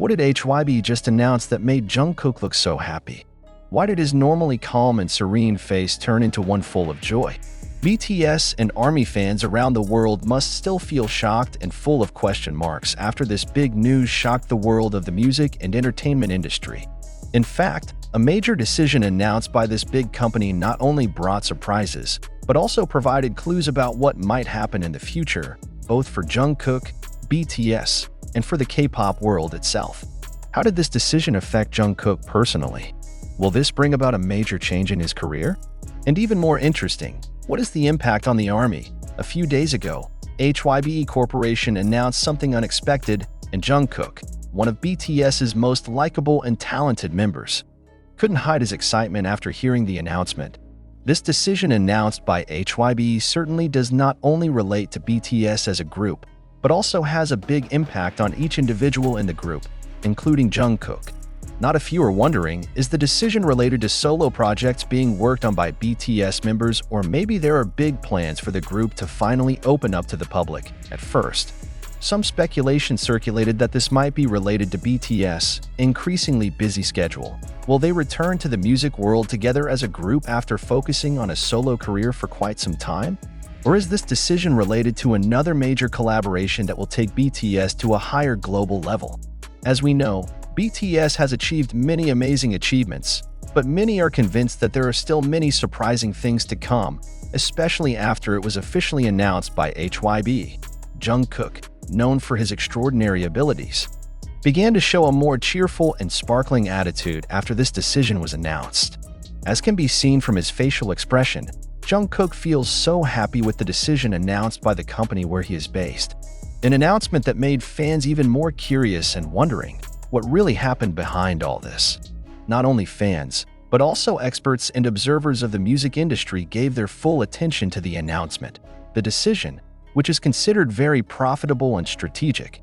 What did HYBE just announce that made Jungkook look so happy? Why did his normally calm and serene face turn into one full of joy? BTS and ARMY fans around the world must still feel shocked and full of question marks after this big news shocked the world of the music and entertainment industry. In fact, a major decision announced by this big company not only brought surprises, but also provided clues about what might happen in the future, both for Jungkook, BTS, and for the K-pop world itself. How did this decision affect Jungkook personally? Will this bring about a major change in his career? And even more interesting, what is the impact on the ARMY? A few days ago, HYBE Corporation announced something unexpected, and Jungkook, one of BTS's most likable and talented members, couldn't hide his excitement after hearing the announcement. This decision announced by HYBE certainly does not only relate to BTS as a group, but also has a big impact on each individual in the group, including Jungkook. Not a few are wondering, is the decision related to solo projects being worked on by BTS members, or maybe there are big plans for the group to finally open up to the public? At first, some speculation circulated that this might be related to BTS' increasingly busy schedule. Will they return to the music world together as a group after focusing on a solo career for quite some time? Or is this decision related to another major collaboration that will take BTS to a higher global level? As we know, BTS has achieved many amazing achievements, but many are convinced that there are still many surprising things to come, especially after it was officially announced by HYBE. Jungkook, known for his extraordinary abilities, began to show a more cheerful and sparkling attitude after this decision was announced. As can be seen from his facial expression, Jungkook feels so happy with the decision announced by the company where he is based. An announcement that made fans even more curious and wondering what really happened behind all this. Not only fans, but also experts and observers of the music industry gave their full attention to the announcement. The decision, which is considered very profitable and strategic,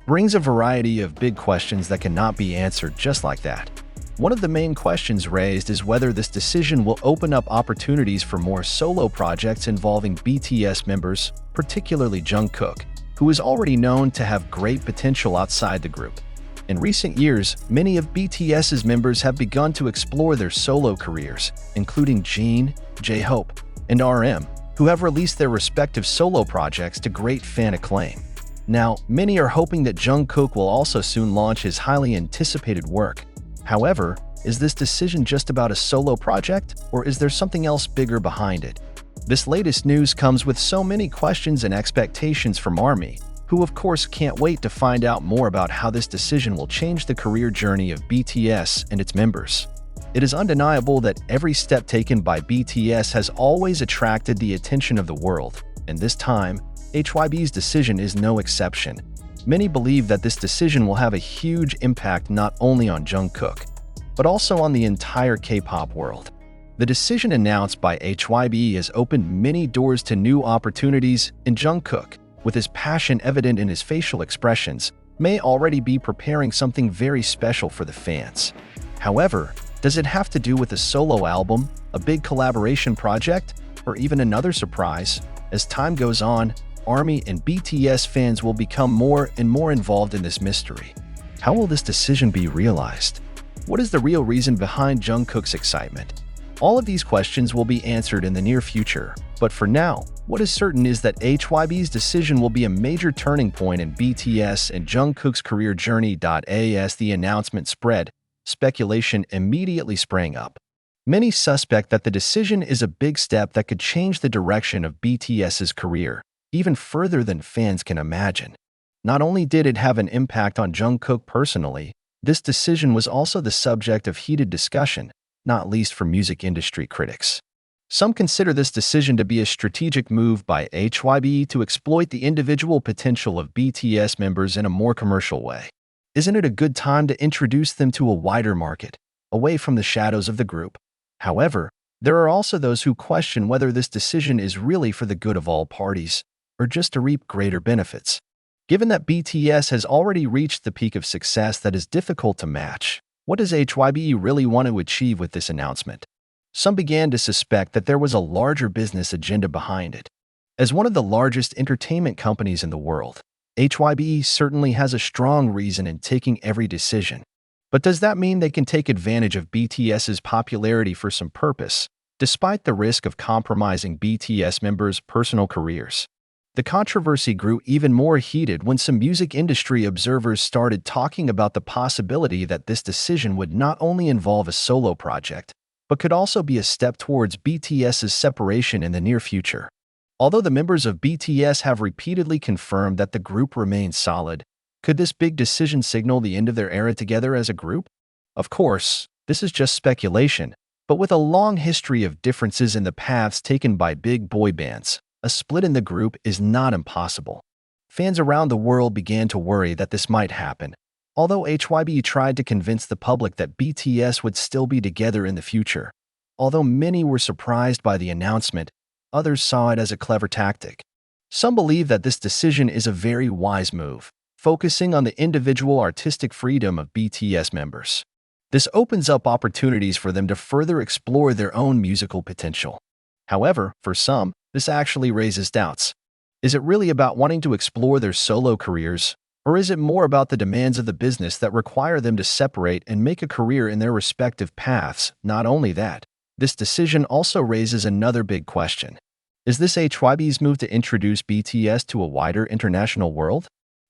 brings a variety of big questions that cannot be answered just like that. One of the main questions raised is whether this decision will open up opportunities for more solo projects involving BTS members, particularly Jungkook, who is already known to have great potential outside the group. In recent years, many of BTS's members have begun to explore their solo careers, including Jin, J-Hope, and RM, who have released their respective solo projects to great fan acclaim. Now, many are hoping that Jungkook will also soon launch his highly anticipated work. However, is this decision just about a solo project, or is there something else bigger behind it? This latest news comes with so many questions and expectations from ARMY, who of course can't wait to find out more about how this decision will change the career journey of BTS and its members. It is undeniable that every step taken by BTS has always attracted the attention of the world, and this time, HYBE's decision is no exception. Many believe that this decision will have a huge impact not only on Jungkook, but also on the entire K-pop world. The decision announced by HYBE has opened many doors to new opportunities, and Jungkook, with his passion evident in his facial expressions, may already be preparing something very special for the fans. However, does it have to do with a solo album, a big collaboration project, or even another surprise? As time goes on, ARMY and BTS fans will become more and more involved in this mystery. How will this decision be realized? What is the real reason behind Jungkook's excitement? All of these questions will be answered in the near future, but for now, what is certain is that HYBE's decision will be a major turning point in BTS and Jungkook's career journey. As the announcement spread, speculation immediately sprang up. Many suspect that the decision is a big step that could change the direction of BTS's career, even further than fans can imagine. Not only did it have an impact on Jungkook personally, this decision was also the subject of heated discussion, not least for music industry critics. Some consider this decision to be a strategic move by HYBE to exploit the individual potential of BTS members in a more commercial way. Isn't it a good time to introduce them to a wider market, away from the shadows of the group? However, there are also those who question whether this decision is really for the good of all parties, or just to reap greater benefits. Given that BTS has already reached the peak of success that is difficult to match, what does HYBE really want to achieve with this announcement? Some began to suspect that there was a larger business agenda behind it. As one of the largest entertainment companies in the world, HYBE certainly has a strong reason in taking every decision. But does that mean they can take advantage of BTS's popularity for some purpose, despite the risk of compromising BTS members' personal careers? The controversy grew even more heated when some music industry observers started talking about the possibility that this decision would not only involve a solo project, but could also be a step towards BTS's separation in the near future. Although the members of BTS have repeatedly confirmed that the group remains solid, could this big decision signal the end of their era together as a group? Of course, this is just speculation, but with a long history of differences in the paths taken by big boy bands, a split in the group is not impossible. Fans around the world began to worry that this might happen, although HYBE tried to convince the public that BTS would still be together in the future. Although many were surprised by the announcement, others saw it as a clever tactic. Some believe that this decision is a very wise move, focusing on the individual artistic freedom of BTS members. This opens up opportunities for them to further explore their own musical potential. However, for some, this actually raises doubts. Is it really about wanting to explore their solo careers, or is it more about the demands of the business that require them to separate and make a career in their respective paths? Not only that, this decision also raises another big question. Is this HYBE's move to introduce BTS to a wider international world?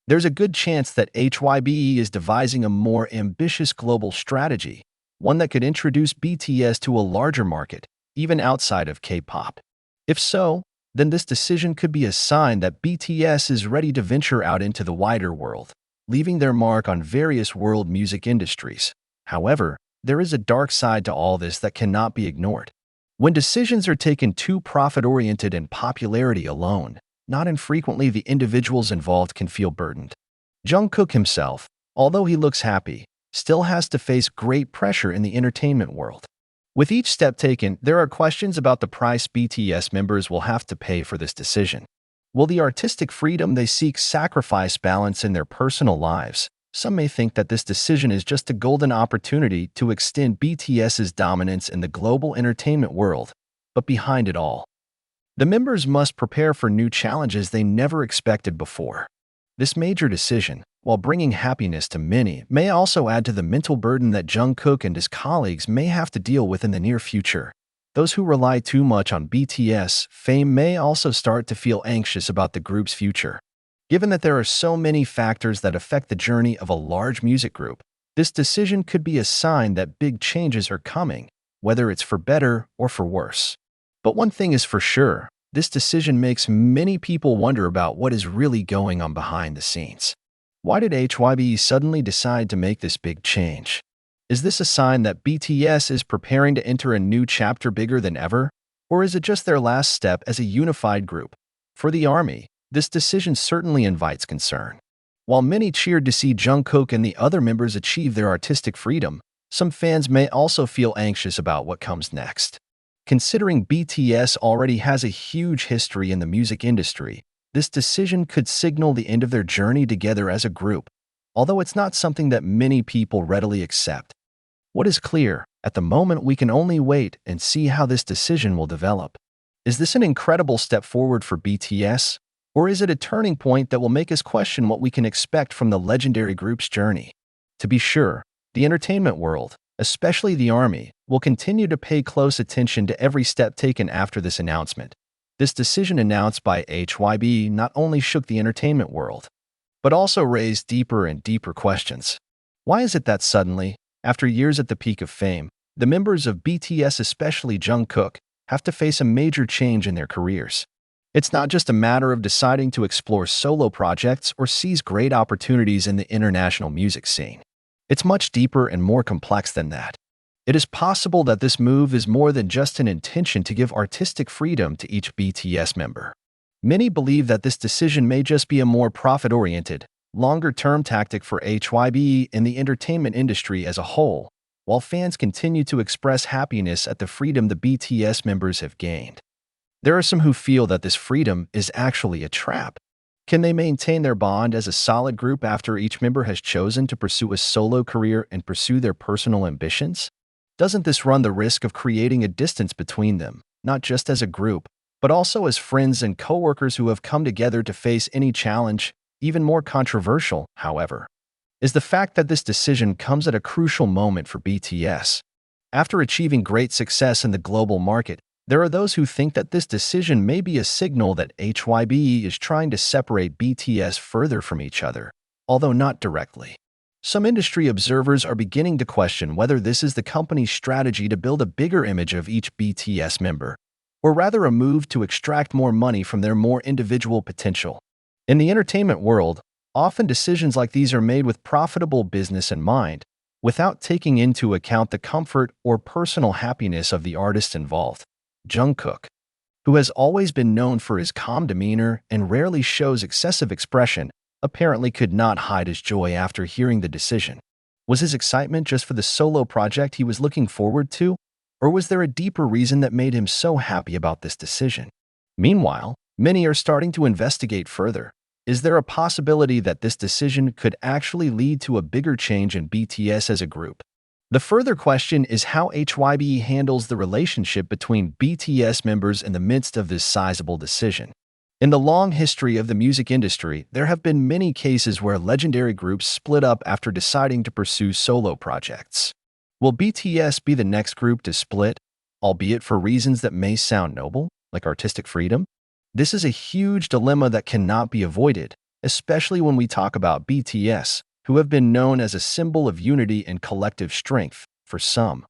There's a good chance that HYBE is devising a more ambitious global strategy, one that could introduce BTS to a larger market, even outside of K-pop. If so, then this decision could be a sign that BTS is ready to venture out into the wider world, leaving their mark on various world music industries. However, there is a dark side to all this that cannot be ignored. When decisions are taken too profit-oriented and popularity alone, not infrequently the individuals involved can feel burdened. Jungkook himself, although he looks happy, still has to face great pressure in the entertainment world. With each step taken, there are questions about the price BTS members will have to pay for this decision. Will the artistic freedom they seek sacrifice balance in their personal lives? Some may think that this decision is just a golden opportunity to extend BTS's dominance in the global entertainment world, but behind it all, the members must prepare for new challenges they never expected before. This major decision, while bringing happiness to many, may also add to the mental burden that Jungkook and his colleagues may have to deal with in the near future. Those who rely too much on BTS fame may also start to feel anxious about the group's future. Given that there are so many factors that affect the journey of a large music group, this decision could be a sign that big changes are coming, whether it's for better or for worse. But one thing is for sure, this decision makes many people wonder about what is really going on behind the scenes. Why did HYBE suddenly decide to make this big change? Is this a sign that BTS is preparing to enter a new chapter bigger than ever? Or is it just their last step as a unified group? For the ARMY, this decision certainly invites concern. While many cheered to see Jungkook and the other members achieve their artistic freedom, some fans may also feel anxious about what comes next. Considering BTS already has a huge history in the music industry, this decision could signal the end of their journey together as a group, although it's not something that many people readily accept. What is clear, at the moment we can only wait and see how this decision will develop. Is this an incredible step forward for BTS? Or is it a turning point that will make us question what we can expect from the legendary group's journey? To be sure, the entertainment world, especially the ARMY, will continue to pay close attention to every step taken after this announcement. This decision announced by HYBE not only shook the entertainment world, but also raised deeper and deeper questions. Why is it that suddenly, after years at the peak of fame, the members of BTS, especially Jungkook, have to face a major change in their careers? It's not just a matter of deciding to explore solo projects or seize great opportunities in the international music scene. It's much deeper and more complex than that. It is possible that this move is more than just an intention to give artistic freedom to each BTS member. Many believe that this decision may just be a more profit-oriented, longer-term tactic for HYBE and the entertainment industry as a whole, while fans continue to express happiness at the freedom the BTS members have gained. There are some who feel that this freedom is actually a trap. Can they maintain their bond as a solid group after each member has chosen to pursue a solo career and pursue their personal ambitions? Doesn't this run the risk of creating a distance between them, not just as a group, but also as friends and coworkers who have come together to face any challenge, Even more controversial, however, is the fact that this decision comes at a crucial moment for BTS. After achieving great success in the global market, there are those who think that this decision may be a signal that HYBE is trying to separate BTS further from each other, although not directly. Some industry observers are beginning to question whether this is the company's strategy to build a bigger image of each BTS member, or rather a move to extract more money from their more individual potential. In the entertainment world, often decisions like these are made with profitable business in mind, without taking into account the comfort or personal happiness of the artists involved. Jungkook, who has always been known for his calm demeanor and rarely shows excessive expression, apparently could not hide his joy after hearing the decision. Was his excitement just for the solo project he was looking forward to, or was there a deeper reason that made him so happy about this decision? Meanwhile, many are starting to investigate further. Is there a possibility that this decision could actually lead to a bigger change in BTS as a group? The further question is how HYBE handles the relationship between BTS members in the midst of this sizable decision. In the long history of the music industry, there have been many cases where legendary groups split up after deciding to pursue solo projects. Will BTS be the next group to split, albeit for reasons that may sound noble, like artistic freedom? This is a huge dilemma that cannot be avoided, especially when we talk about BTS, who have been known as a symbol of unity and collective strength for some.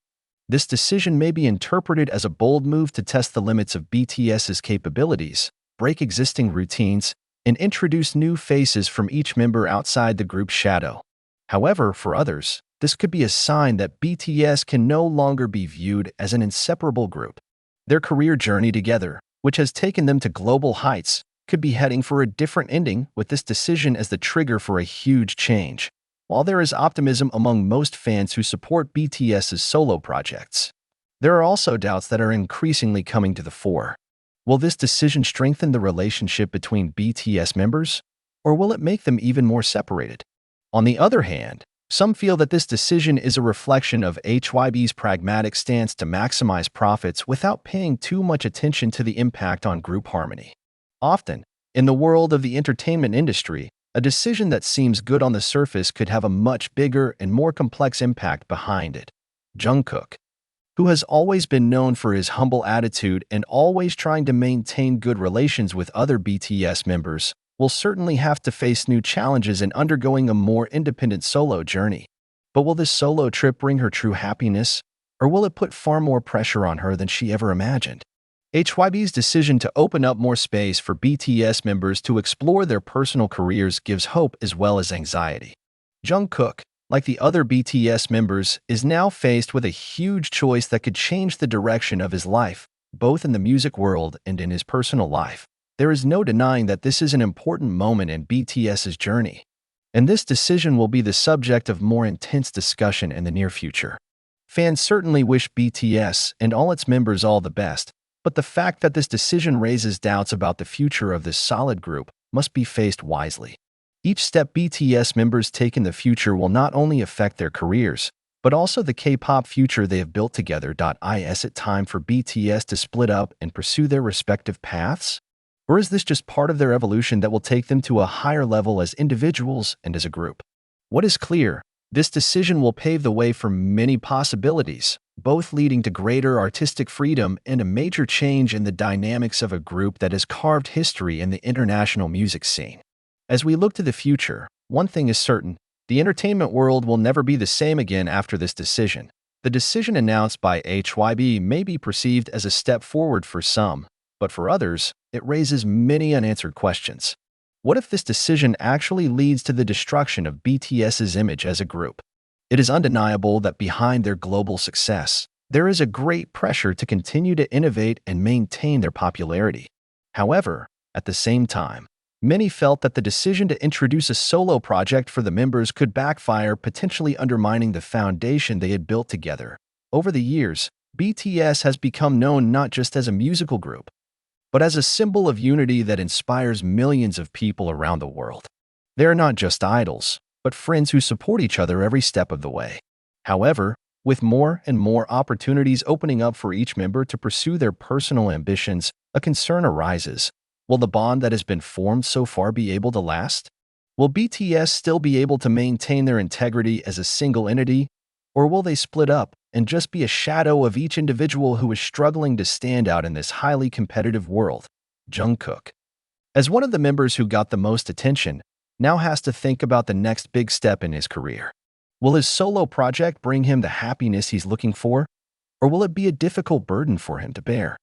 This decision may be interpreted as a bold move to test the limits of BTS's capabilities, break existing routines, and introduce new faces from each member outside the group's shadow. However, for others, this could be a sign that BTS can no longer be viewed as an inseparable group. Their career journey together, which has taken them to global heights, could be heading for a different ending, with this decision as the trigger for a huge change. While there is optimism among most fans who support BTS's solo projects, there are also doubts that are increasingly coming to the fore. Will this decision strengthen the relationship between BTS members, or will it make them even more separated? On the other hand, some feel that this decision is a reflection of HYBE's pragmatic stance to maximize profits without paying too much attention to the impact on group harmony. Often, in the world of the entertainment industry, a decision that seems good on the surface could have a much bigger and more complex impact behind it. Jungkook, who has always been known for his humble attitude and always trying to maintain good relations with other BTS members, will certainly have to face new challenges in undergoing a more independent solo journey. But will this solo trip bring her true happiness, or will it put far more pressure on her than she ever imagined? HYBE's decision to open up more space for BTS members to explore their personal careers gives hope as well as anxiety. Jungkook, like the other BTS members, is now faced with a huge choice that could change the direction of his life, both in the music world and in his personal life. There is no denying that this is an important moment in BTS's journey, and this decision will be the subject of more intense discussion in the near future. Fans certainly wish BTS and all its members all the best, but the fact that this decision raises doubts about the future of this solid group must be faced wisely. Each step BTS members take in the future will not only affect their careers, but also the K-pop future they have built together. Is it time for BTS to split up and pursue their respective paths? Or is this just part of their evolution that will take them to a higher level as individuals and as a group? What is clear, this decision will pave the way for many possibilities, both leading to greater artistic freedom and a major change in the dynamics of a group that has carved history in the international music scene. As we look to the future, one thing is certain: the entertainment world will never be the same again after this decision. The decision announced by HYBE may be perceived as a step forward for some, but for others, it raises many unanswered questions. What if this decision actually leads to the destruction of BTS's image as a group? It is undeniable that behind their global success, there is a great pressure to continue to innovate and maintain their popularity. However, at the same time, many felt that the decision to introduce a solo project for the members could backfire, potentially undermining the foundation they had built together. Over the years, BTS has become known not just as a musical group, but as a symbol of unity that inspires millions of people around the world. They are not just idols, but friends who support each other every step of the way. However, with more and more opportunities opening up for each member to pursue their personal ambitions, a concern arises. Will the bond that has been formed so far be able to last? Will BTS still be able to maintain their integrity as a single entity, or will they split up and just be a shadow of each individual who is struggling to stand out in this highly competitive world? Jungkook, as one of the members who got the most attention, now has to think about the next big step in his career. Will his solo project bring him the happiness he's looking for, or will it be a difficult burden for him to bear?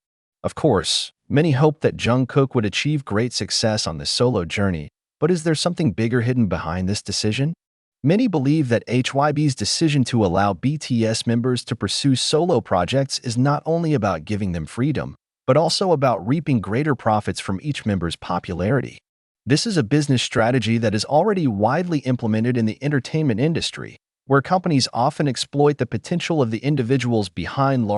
Of course, many hope that Jungkook would achieve great success on this solo journey, but is there something bigger hidden behind this decision? Many believe that HYBE's decision to allow BTS members to pursue solo projects is not only about giving them freedom, but also about reaping greater profits from each member's popularity. This is a business strategy that is already widely implemented in the entertainment industry, where companies often exploit the potential of the individuals behind large